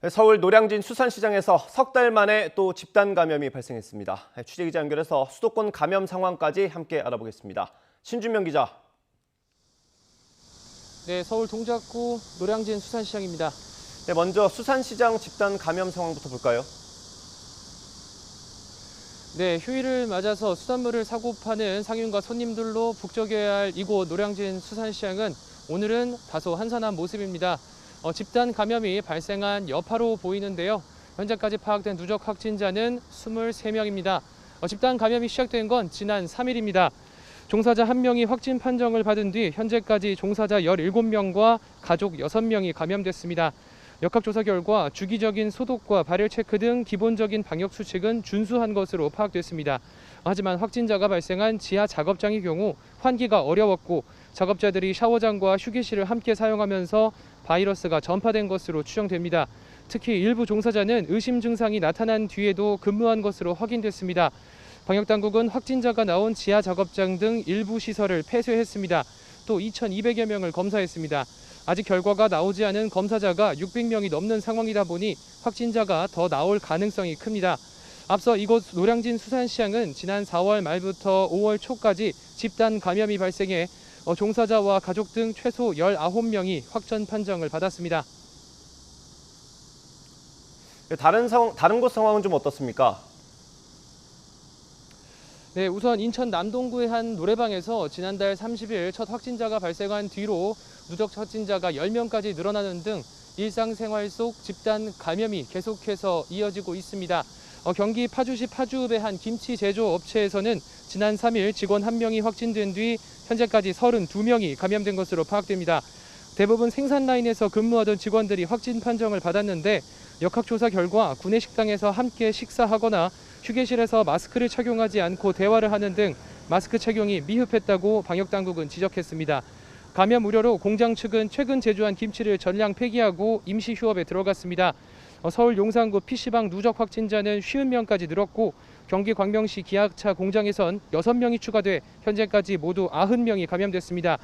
서울 노량진 수산시장에서 석 달 만에 또 집단 감염이 발생했습니다. 취재기자 연결해서 수도권 감염 상황까지 함께 알아보겠습니다. 신준명 기자. 네, 서울 동작구 노량진 수산시장입니다. 네, 먼저 수산시장 집단 감염 상황부터 볼까요? 네, 휴일을 맞아서 수산물을 사고 파는 상인과 손님들로 북적여야 할 이곳 노량진 수산시장은 오늘은 다소 한산한 모습입니다. 집단 감염이 발생한 여파로 보이는데요. 현재까지 파악된 누적 확진자는 23명입니다. 집단 감염이 시작된 건 지난 3일입니다. 종사자 1명이 확진 판정을 받은 뒤 현재까지 종사자 17명과 가족 6명이 감염됐습니다. 역학조사 결과 주기적인 소독과 발열 체크 등 기본적인 방역 수칙은 준수한 것으로 파악됐습니다. 하지만 확진자가 발생한 지하 작업장의 경우 환기가 어려웠고 작업자들이 샤워장과 휴게실을 함께 사용하면서 바이러스가 전파된 것으로 추정됩니다. 특히 일부 종사자는 의심 증상이 나타난 뒤에도 근무한 것으로 확인됐습니다. 방역당국은 확진자가 나온 지하 작업장 등 일부 시설을 폐쇄했습니다. 또 2,200여 명을 검사했습니다. 아직 결과가 나오지 않은 검사자가 600명이 넘는 상황이다 보니 확진자가 더 나올 가능성이 큽니다. 앞서 이곳 노량진 수산시장은 지난 4월 말부터 5월 초까지 집단 감염이 발생해 종사자와 가족 등 최소 19명이 확진 판정을 받았습니다. 다른 곳 상황은 좀 어떻습니까? 네, 우선 인천 남동구의 한 노래방에서 지난달 30일 첫 확진자가 발생한 뒤로 누적 확진자가 10명까지 늘어나는 등 일상생활 속 집단 감염이 계속해서 이어지고 있습니다. 경기 파주시 파주읍의 한 김치 제조 업체에서는 지난 3일 직원 1명이 확진된 뒤 현재까지 32명이 감염된 것으로 파악됩니다. 대부분 생산 라인에서 근무하던 직원들이 확진 판정을 받았는데 역학조사 결과 구내식당에서 함께 식사하거나 휴게실에서 마스크를 착용하지 않고 대화를 하는 등 마스크 착용이 미흡했다고 방역당국은 지적했습니다. 감염 우려로 공장 측은 최근 제조한 김치를 전량 폐기하고 임시 휴업에 들어갔습니다. 서울 용산구 PC방 누적 확진자는 50명까지 늘었고 경기 광명시 기아차 공장에선 6명이 추가돼 현재까지 모두 90명이 감염됐습니다.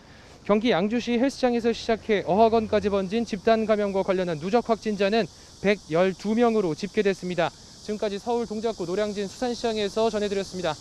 경기 양주시 헬스장에서 시작해 어학원까지 번진 집단 감염과 관련한 누적 확진자는 112명으로 집계됐습니다. 지금까지 서울 동작구 노량진 수산시장에서 전해드렸습니다.